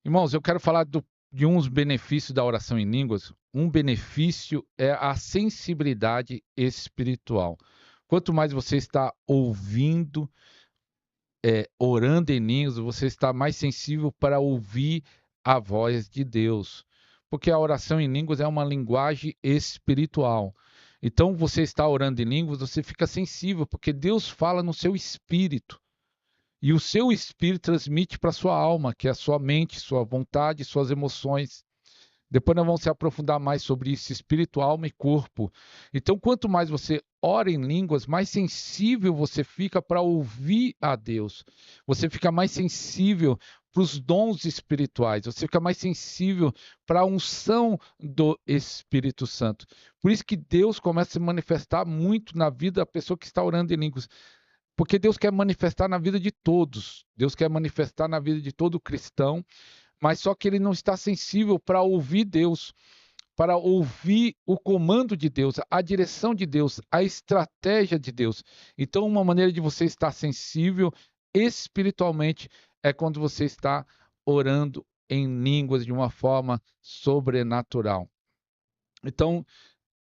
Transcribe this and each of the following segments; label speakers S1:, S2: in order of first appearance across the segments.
S1: Irmãos, eu quero falar de uns benefícios da oração em línguas. Um benefício é a sensibilidade espiritual. Quanto mais você está ouvindo, orando em línguas, você está mais sensível para ouvir a voz de Deus. Porque a oração em línguas é uma linguagem espiritual. Então, você está orando em línguas, você fica sensível, porque Deus fala no seu espírito. E o seu espírito transmite para a sua alma, que é a sua mente, sua vontade, suas emoções. Depois nós vamos se aprofundar mais sobre isso, espírito, alma e corpo. Então, quanto mais você ora em línguas, mais sensível você fica para ouvir a Deus. Você fica mais sensível para os dons espirituais. Você fica mais sensível para a unção do Espírito Santo. Por isso que Deus começa a se manifestar muito na vida da pessoa que está orando em línguas. Porque Deus quer manifestar na vida de todos. Deus quer manifestar na vida de todo cristão, mas só que ele não está sensível para ouvir Deus, para ouvir o comando de Deus, a direção de Deus, a estratégia de Deus. Então, uma maneira de você estar sensível espiritualmente é quando você está orando em línguas de uma forma sobrenatural. Então,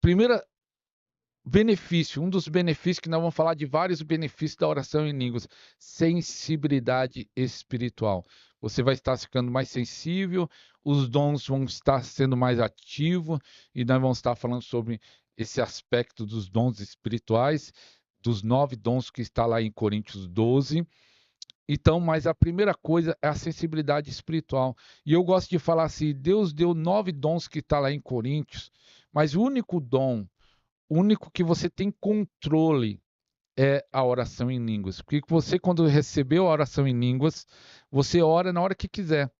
S1: primeira benefício, um dos benefícios que nós vamos falar de vários benefícios da oração em línguas, sensibilidade espiritual. Você vai estar ficando mais sensível, os dons vão estar sendo mais ativos, e nós vamos estar falando sobre esse aspecto dos dons espirituais, dos 9 dons que está lá em Coríntios 12. Então, mas a primeira coisa é a sensibilidade espiritual. E eu gosto de falar assim, Deus deu 9 dons que está lá em Coríntios, mas o único dom, o único que você tem controle é a oração em línguas. Porque você, quando recebeu a oração em línguas, você ora na hora que quiser,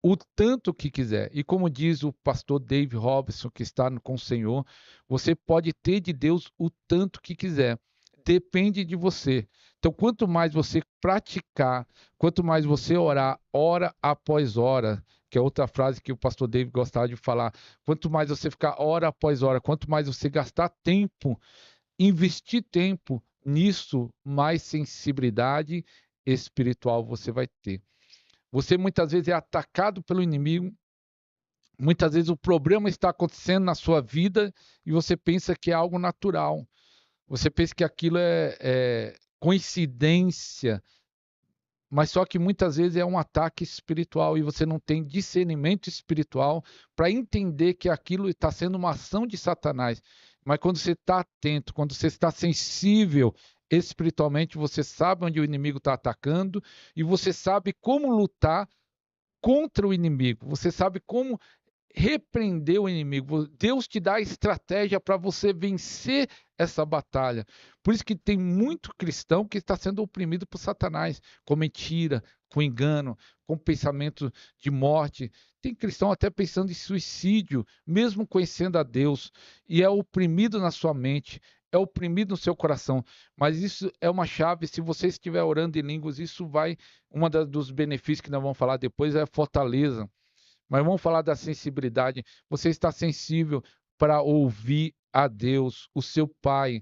S1: o tanto que quiser. E como diz o pastor Dave Robson, que está com o Senhor, você pode ter de Deus o tanto que quiser. Depende de você. Então, quanto mais você praticar, quanto mais você orar, hora após hora, que é outra frase que o pastor Dave gostava de falar, quanto mais você ficar hora após hora, quanto mais você gastar tempo, investir tempo nisso, mais sensibilidade espiritual você vai ter. Você muitas vezes é atacado pelo inimigo, muitas vezes o problema está acontecendo na sua vida e você pensa que é algo natural. Você pensa que aquilo é coincidência, mas só que muitas vezes é um ataque espiritual e você não tem discernimento espiritual para entender que aquilo está sendo uma ação de Satanás. Mas quando você está atento, quando você está sensível espiritualmente, você sabe onde o inimigo está atacando e você sabe como lutar contra o inimigo. Você sabe como repreender o inimigo. Deus te dá a estratégia para você vencer essa batalha. Por isso que tem muito cristão que está sendo oprimido por Satanás, com mentira, com engano, com pensamento de morte. Tem cristão até pensando em suicídio, mesmo conhecendo a Deus, e é oprimido na sua mente, é oprimido no seu coração. Mas isso é uma chave, se você estiver orando em línguas, isso vai, dos benefícios que nós vamos falar depois é a fortaleza. Mas vamos falar da sensibilidade. Você está sensível para ouvir a Deus, o seu Pai,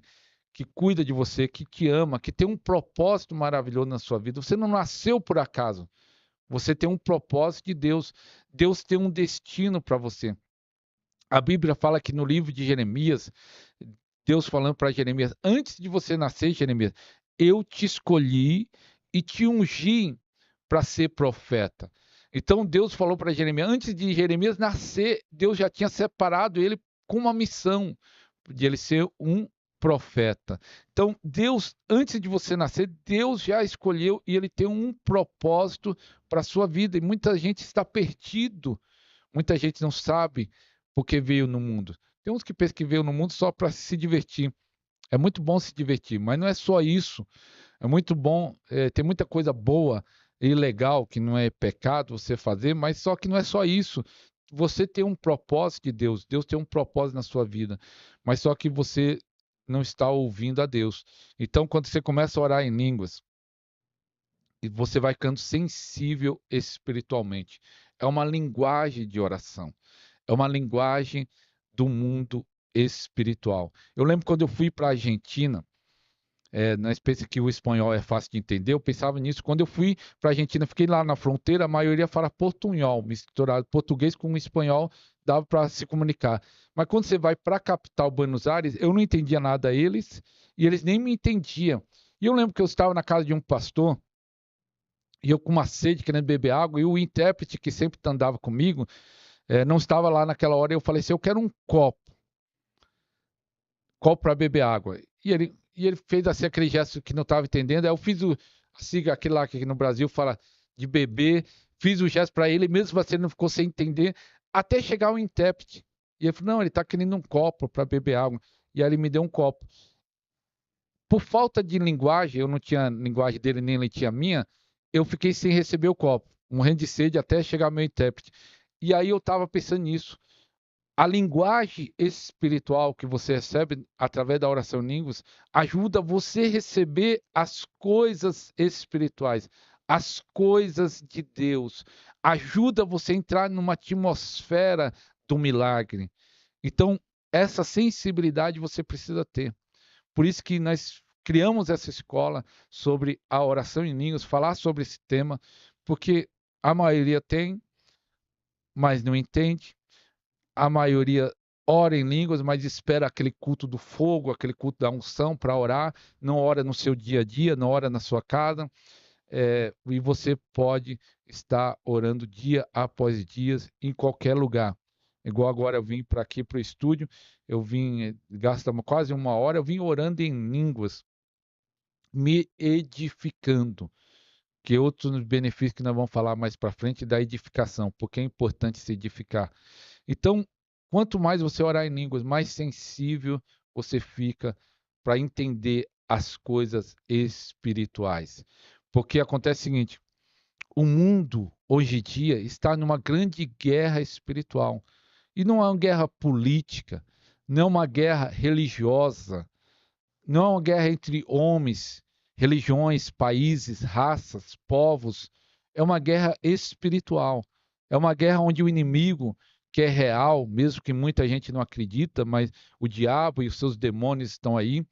S1: que cuida de você, que te ama, que tem um propósito maravilhoso na sua vida. Você não nasceu por acaso. Você tem um propósito de Deus. Deus tem um destino para você. A Bíblia fala que no livro de Jeremias, Deus falando para Jeremias: antes de você nascer, Jeremias, eu te escolhi e te ungi para ser profeta. Então Deus falou para Jeremias, antes de Jeremias nascer, Deus já tinha separado ele com uma missão de ele ser um profeta. Então Deus, antes de você nascer, Deus já escolheu e ele tem um propósito para a sua vida. E muita gente está perdido, muita gente não sabe porque veio no mundo. Tem uns que pensam que veio no mundo só para se divertir. É muito bom se divertir, mas não é só isso. É muito bom, tem muita coisa boa e legal que não é pecado você fazer, mas só que não é só isso. Você tem um propósito de Deus, Deus tem um propósito na sua vida, mas só que você não está ouvindo a Deus. Então, quando você começa a orar em línguas, e você vai ficando sensível espiritualmente. É uma linguagem de oração, é uma linguagem do mundo espiritual. Eu lembro quando eu fui para a Argentina, nós pensamos que o espanhol é fácil de entender. Eu pensava nisso. Quando eu fui para a Argentina, fiquei lá na fronteira, a maioria fala portunhol, misturado português com espanhol, dava para se comunicar. Mas quando você vai para a capital, Buenos Aires, eu não entendia nada a eles, e eles nem me entendiam. E eu lembro que eu estava na casa de um pastor, e eu com uma sede, querendo beber água, e o intérprete que sempre andava comigo, não estava lá naquela hora, e eu falei assim, eu quero um copo para beber água. E ele fez assim aquele gesto que não estava entendendo. Aí eu fiz assim, aquele lá que aqui no Brasil fala de beber, fiz o gesto para ele, mesmo assim ele não ficou sem entender, até chegar o intérprete. E ele falou, não, ele está querendo um copo para beber água. E aí ele me deu um copo. Por falta de linguagem, eu não tinha linguagem dele, nem ele tinha a minha, eu fiquei sem receber o copo, morrendo de sede até chegar meu intérprete. E aí eu estava pensando nisso. A linguagem espiritual que você recebe através da oração em línguas ajuda você a receber as coisas espirituais, as coisas de Deus. Ajuda você a entrar numa atmosfera do milagre. Então, essa sensibilidade você precisa ter. Por isso que nós criamos essa escola sobre a oração em línguas, falar sobre esse tema, porque a maioria tem, mas não entende. A maioria ora em línguas, mas espera aquele culto do fogo, aquele culto da unção para orar, não ora no seu dia a dia, não ora na sua casa, e você pode estar orando dia após dia, em qualquer lugar. Igual agora eu vim para aqui para o estúdio, eu vim, gastamos quase uma hora, eu vim orando em línguas, me edificando, que outros benefícios que nós vamos falar mais para frente da edificação, porque é importante se edificar. Então, quanto mais você orar em línguas, mais sensível você fica para entender as coisas espirituais. Porque acontece o seguinte: o mundo hoje em dia está numa grande guerra espiritual. E não é uma guerra política, não é uma guerra religiosa, não é uma guerra entre homens, religiões, países, raças, povos. É uma guerra espiritual. É uma guerra onde o inimigo, que é real, mesmo que muita gente não acredita, mas o diabo e os seus demônios estão aí,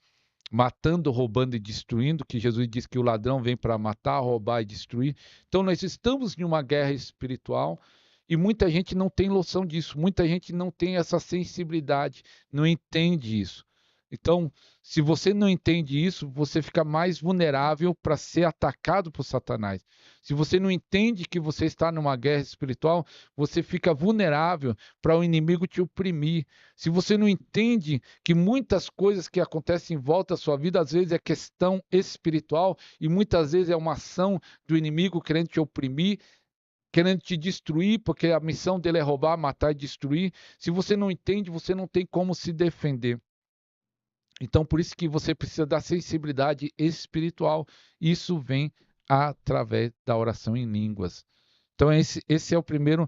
S1: matando, roubando e destruindo, que Jesus diz que o ladrão vem para matar, roubar e destruir. Então nós estamos em uma guerra espiritual e muita gente não tem noção disso, muita gente não tem essa sensibilidade, não entende isso. Então, se você não entende isso, você fica mais vulnerável para ser atacado por Satanás. Se você não entende que você está numa guerra espiritual, você fica vulnerável para o inimigo te oprimir. Se você não entende que muitas coisas que acontecem em volta da sua vida, às vezes é questão espiritual e muitas vezes é uma ação do inimigo querendo te oprimir, querendo te destruir, porque a missão dele é roubar, matar e destruir. Se você não entende, você não tem como se defender. Então, por isso que você precisa da sensibilidade espiritual. Isso vem através da oração em línguas. Então, esse é o primeiro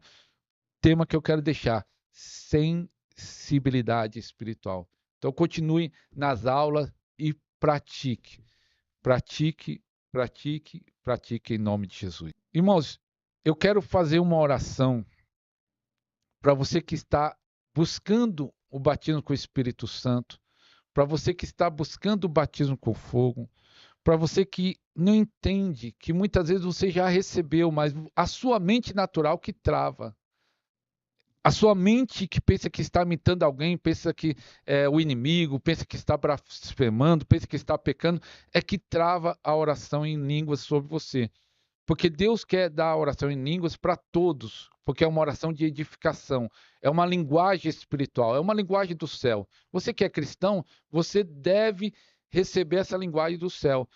S1: tema que eu quero deixar. Sensibilidade espiritual. Então, continue nas aulas e pratique. Pratique, pratique, pratique em nome de Jesus. Irmãos, eu quero fazer uma oração para você que está buscando o batismo com o Espírito Santo, para você que está buscando o batismo com fogo, para você que não entende que muitas vezes você já recebeu, mas a sua mente natural que trava. A sua mente que pensa que está imitando alguém, pensa que é o inimigo, pensa que está blasfemando, pensa que está pecando, é que trava a oração em línguas sobre você. Porque Deus quer dar a oração em línguas para todos, porque é uma oração de edificação, é uma linguagem espiritual, é uma linguagem do céu. Você que é cristão, você deve receber essa linguagem do céu.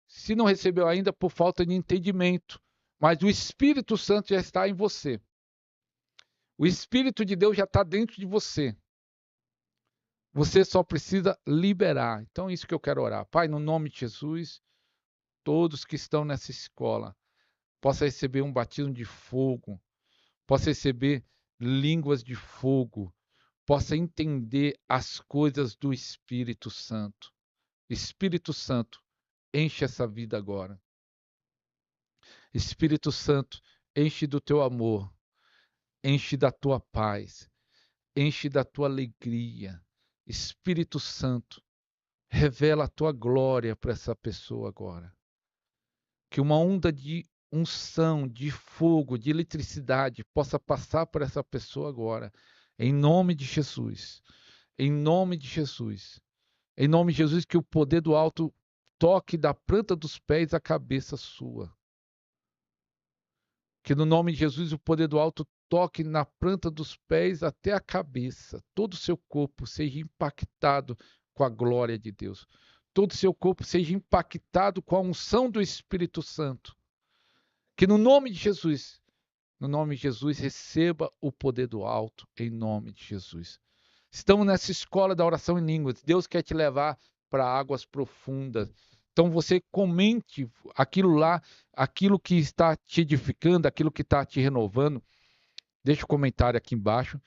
S1: Se não recebeu ainda, por falta de entendimento, mas o Espírito Santo já está em você. O Espírito de Deus já está dentro de você. Você só precisa liberar. Então, é isso que eu quero orar. Pai, no nome de Jesus, todos que estão nessa escola possam receber um batismo de fogo, possam receber línguas de fogo, possam entender as coisas do Espírito Santo. Espírito Santo, enche essa vida agora. Espírito Santo, enche do teu amor, enche da tua paz, enche da tua alegria. Espírito Santo, Revela a tua glória para essa pessoa agora. Que uma onda de unção, de fogo, de eletricidade possa passar por essa pessoa agora. Em nome de Jesus. Em nome de Jesus. Em nome de Jesus, que o poder do alto toque da planta dos pés à cabeça sua. Que no nome de Jesus o poder do alto toque na planta dos pés até a cabeça. Todo o seu corpo seja impactado com a glória de Deus. Todo o seu corpo seja impactado com a unção do Espírito Santo. Que no nome de Jesus, receba o poder do alto, em nome de Jesus. Estamos nessa escola da oração em línguas. Deus quer te levar para águas profundas. Então você comente aquilo lá, aquilo que está te edificando, aquilo que está te renovando. Deixa o comentário aqui embaixo